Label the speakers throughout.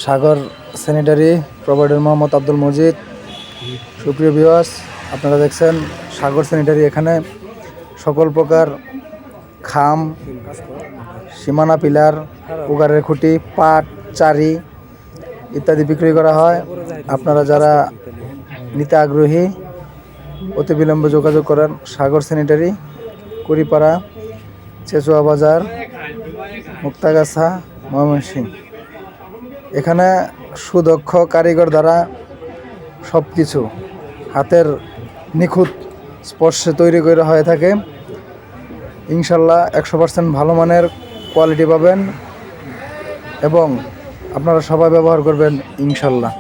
Speaker 1: সাগর sanitary provider Mohammad Abdul Majid. সুপ্রিয় viewers, আপনারা দেখছেন সাগর স্যানিটারি। এখানে সকল প্রকার খাম, সীমানা পিলার, উগারের খুঁটি, পাট, চারি ইত্যাদি বিক্রি করা হয়। আপনারা যারা নিতে আগ্রহী অতি বিলম্বে যোগাযোগ করেন সাগর স্যানিটারি, কুড়িপাড়া, চেচুয়া বাজার, মুক্তাগাছা, ময়মনসিংহ। এখানে সুদক্ষ কারিগর দ্বারা সব কিছু হাতের নিখুঁত স্পর্শে তৈরি করে হয়ে থাকে। ইনশাল্লাহ 100% ভালো মানের কোয়ালিটি পাবেন এবং আপনারা সবাই ব্যবহার করবেন ইনশাল্লাহ।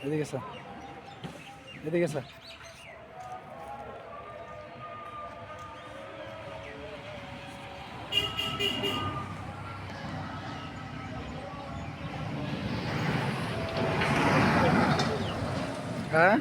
Speaker 1: এদিকে স্যার, এদিকে স্যার। হ্যাঁ।